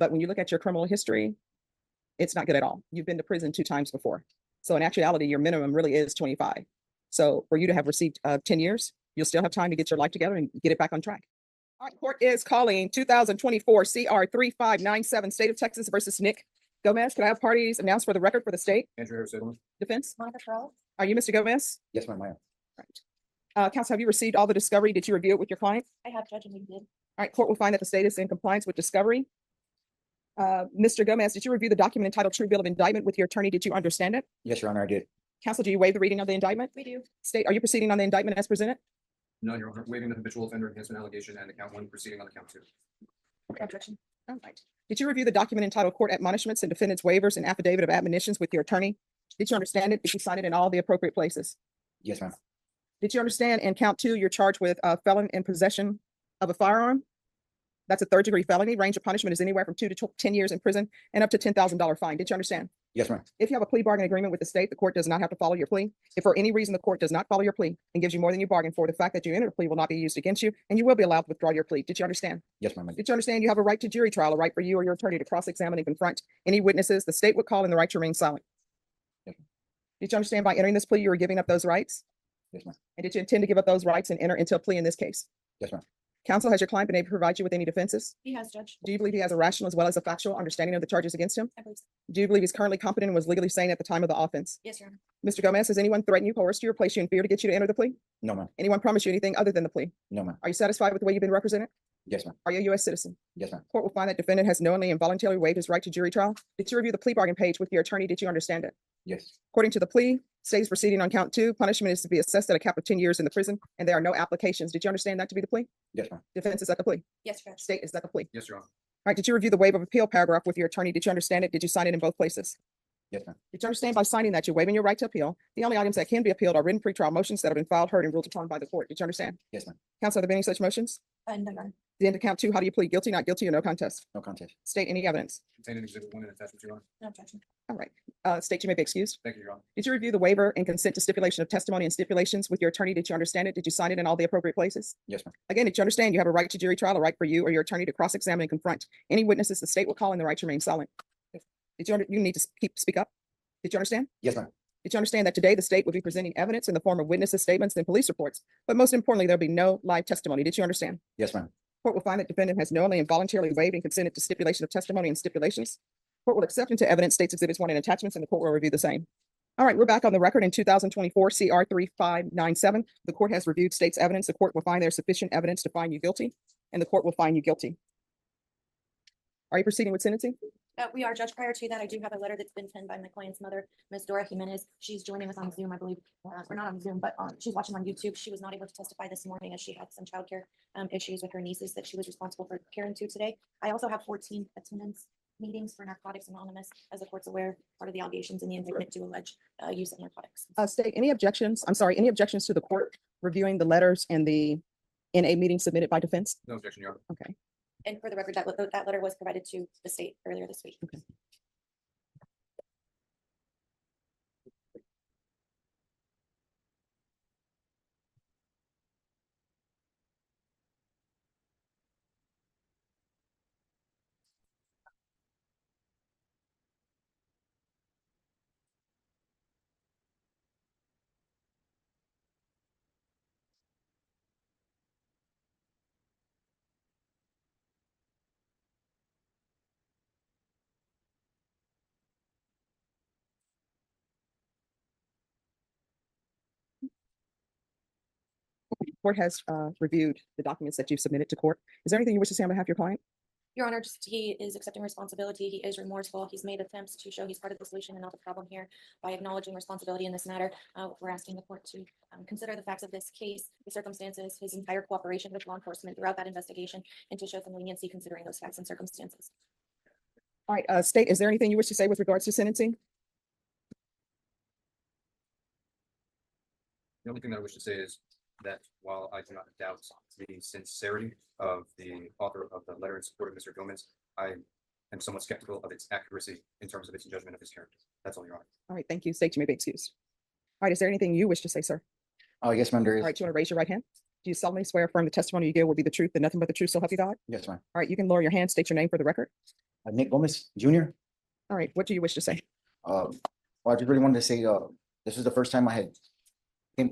but when you look at your criminal history, it's not good at all. You've been to prison 2 times before. So in actuality, your minimum really is 25. So for you to have received 10 years, you'll still have time to get your life together and get it back on track. All right, court is calling 2024 CR 3597, State of Texas versus Nick Gomez. Can I have parties announced for the record for the state? Andrew Harris, Defense? Monica Charles. Are you Mr. Gomez? Yes, ma'am, I am. Right. Counsel, have you received all the discovery? Did you review it with your client? I have, Judge, and we did. All right, court will find that the state is in compliance with discovery. Mr. Gomez, did you review the document entitled True Bill of Indictment with your attorney? Did you understand it? Yes, Your Honor, I did. Counsel, do you waive the reading of the indictment? We do. State, are you proceeding on the indictment as presented? No, Your Honor, waiving the habitual offender enhancement allegation and the count 1, proceeding on the count 2. Objection. All right. Did you review the document entitled Court Admonishments and Defendant's Waivers and Affidavit of Admonitions with your attorney? Did you understand it? Did you sign it in all the appropriate places? Yes, ma'am. Did you understand in count 2, you're charged with felon in possession of a firearm? That's a 3rd-degree felony. Range of punishment is anywhere from 2 to 10 years in prison and up to $10,000 fine. Did you understand? Yes, ma'am. If you have a plea bargain agreement with the state, the court does not have to follow your plea. If for any reason the court does not follow your plea and gives you more than you bargained for, the fact that you entered a plea will not be used against you, and you will be allowed to withdraw your plea. Did you understand? Yes, ma'am. Did you understand you have a right to jury trial, a right for you or your attorney to cross-examine and confront any witnesses the state would call, and the right to remain silent? Yes, ma'am. Did you understand by entering this plea you were giving up those rights? Yes, ma'am. And did you intend to give up those rights and enter into a plea in this case? Yes, ma'am. Counsel, has your client been able to provide you with any defenses? He has, Judge. Do you believe he has a rational as well as a factual understanding of the charges against him? I believe so. Do you believe he's currently competent and was legally sane at the time of the offense? Yes, Your Honor. Mr. Gomez, has anyone threatened you, coerced you, or placed you in fear to get you to enter the plea? No, ma'am. Anyone promise you anything other than the plea? No, ma'am. Are you satisfied with the way you've been represented? Yes, ma'am. Are you a U.S. citizen? Yes, ma'am. Court will find that defendant has knowingly and voluntarily waived his right to jury trial. Did you review the plea bargain page with your attorney? Did you understand it? Yes. According to the plea, state is proceeding on count 2. Punishment is to be assessed at a cap of 10 years in the prison, and there are no applications. Did you understand that to be the plea? Yes, ma'am. Defense, is that the plea? Yes, Judge. State, is that the plea? Yes, Your Honor. All right, did you review the waiver of appeal paragraph with your attorney? Did you understand it? Did you sign it in both places? Yes, ma'am. Did you understand by signing that you're waiving your right to appeal? The only items that can be appealed are written pretrial motions that have been filed, heard, and ruled upon by the court. Did you understand? Yes, ma'am. Counsel, have there been any such motions? No, Your Honor. The end of count 2, how do you plead? Guilty, not guilty, or no contest? No contest. State any evidence. Contained in Exhibit 1 and attachment, Your Honor. No objection. All right. State, you may be excused. Thank you, Your Honor. Did you review the waiver and consent to stipulation of testimony and stipulations with your attorney? Did you understand it? Did you sign it in all the appropriate places? Yes, ma'am. Again, did you understand you have a right to jury trial, a right for you or your attorney to cross-examine and confront any witnesses the state will call, and the right to remain silent? Did you need to speak up? Did you understand? Yes, ma'am. Did you understand that today the state will be presenting evidence in the form of witnesses' statements and police reports, but most importantly, there'll be no live testimony? Did you understand? Yes, ma'am. Court will find that defendant has knowingly and voluntarily waived and consented to stipulation of testimony and stipulations. Court will accept into evidence states exhibits 1 and attachments, and the court will review the same. All right, we're back on the record in 2024 CR 3597. The court has reviewed state's evidence. The court will find there's sufficient evidence to find you guilty, and the court will find you guilty. Are you proceeding with sentencing? We are, Judge. Prior to that, I do have a letter that's been penned by my client's mother, Ms. Dora Jimenez. She's joining us on Zoom, I believe. Or not on Zoom, but she's watching on YouTube. She was not able to testify this morning as she had some childcare issues with her nieces that she was responsible for caring to today. I also have 14 attendance meetings for Narcotics Anonymous. As the court's aware, part of the allegations in the indictment do allege use of narcotics. State, any objections? I'm sorry, any objections to the court reviewing the letters and the NA meeting submitted by defense? No objection, Your Honor. Okay. And for the record, that letter was provided to the state earlier this week. Okay. Court has reviewed the documents that you've submitted to court. Is there anything you wish to say on behalf of your client? Your Honor, just he is accepting responsibility. He is remorseful. He's made attempts to show he's part of the solution and not the problem here by acknowledging responsibility in this matter. We're asking the court to consider the facts of this case, the circumstances, his entire cooperation with law enforcement throughout that investigation, and to show some leniency considering those facts and circumstances. All right, State, is there anything you wish to say with regards to sentencing? The only thing that I wish to say is that while I do not doubt the sincerity of the author of the letter in support of Mr. Gomez, I am somewhat skeptical of its accuracy in terms of its judgment of his character. That's all, Your Honor. All right, thank you. State, you may be excused. All right, is there anything you wish to say, sir? Yes, ma'am, there All is. right, you want to raise your right hand? Do you solemnly swear affirm the testimony you give will be the truth and nothing but the truth, so help you God? Yes, ma'am. All right, you can lower your hand, state your name for the record. Nick Gomez Jr. All right, what do you wish to say? Well, I just really wanted to say, this was the first time I had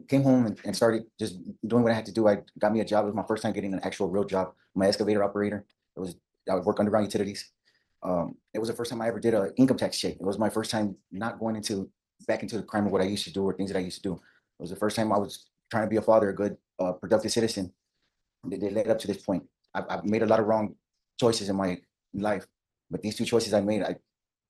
came home and started just doing what I had to do. I got me a job. It was my first time getting an actual real job. I'm an excavator operator. I would work underground utilities. It was the first time I ever did an income tax check. It was my first time not going back into the crime of what I used to do or things that I used to do. It was the first time I was trying to be a father, a good, productive citizen. They led up to this point. I've made a lot of wrong choices in my life, but these two choices I made,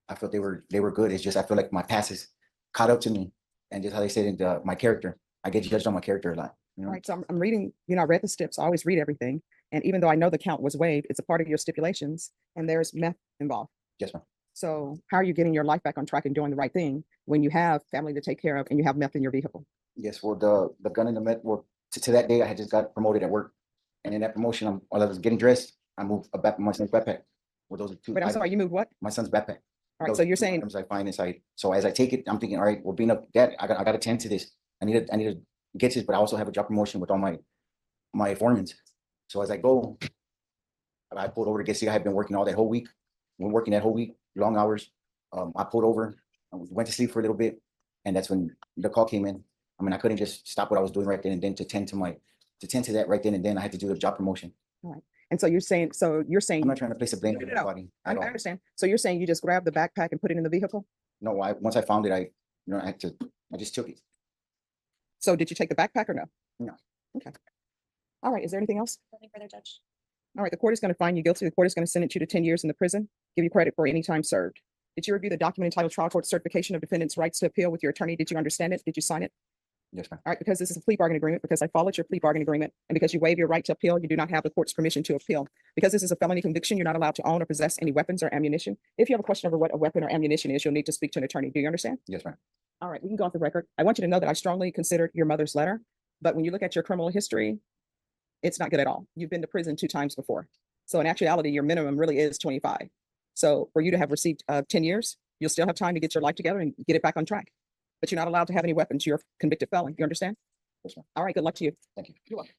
I felt they were good. It's just I feel like my past has caught up to me, and just how they said in my character, I get judged on my character a lot. You know? All right, so I'm reading, I read the steps. I always read everything. And even though I know the count was waived, it's a part of your stipulations and there's meth involved. Yes, ma'am. So how are you getting your life back on track and doing the right thing when you have family to take care of and you have meth in your vehicle? Yes, well, the gun and the meth. Well, to that day, I had just got promoted at work, and in that promotion, while I was getting dressed, I moved my son's backpack. Well, those are two. But I'm sorry, you moved what? My son's backpack. All right, Those so you're two saying, items I find inside. So as I take it, I'm thinking, all right, well, being a dad, I got to tend to this. I need to get this, but I also have a job promotion with all my foremans. So as I go, I pulled over to get see. I had been working all that whole week. We're working that whole week, long hours. I pulled over, I went to sleep for a little bit, and that's when the call came in. I mean, I couldn't just stop what I was doing right then and then to tend to that right then and then. I had to do the job promotion. and so you're saying, I'm not trying to place a blame on No. anybody I at all. understand. So you're saying you just grabbed the backpack and put it in the vehicle? No, once I found it, I just took it. So did you take the backpack or no? No. Okay. All right, is there anything else? Nothing further, Judge. All right, the court is going to find you guilty. The court is going to sentence you to 10 years in the prison, give you credit for any time served. Did you review the document entitled Trial Court Certification of Defendant's Rights to Appeal with your attorney? Did you understand it? Did you sign it? Yes, ma'am. All right, because this is a plea bargain agreement, because I followed your plea bargain agreement, and because you waive your right to appeal, you do not have the court's permission to appeal. Because this is a felony conviction, you're not allowed to own or possess any weapons or ammunition. If you have a question over what a weapon or ammunition is, you'll need to speak to an attorney. Do you understand? Yes, ma'am. All right, we can go off the record. I want you to know that I strongly considered your mother's letter, but when you look at your criminal history, it's not good at all. You've been to prison 2 times before. So in actuality, your minimum really is 25. So for you to have received 10 years, you'll still have time to get your life together and get it back on track. But you're not allowed to have any weapons. You're a convicted felon. You understand? Yes, ma'am. All right, good luck to you. Thank you. You're welcome.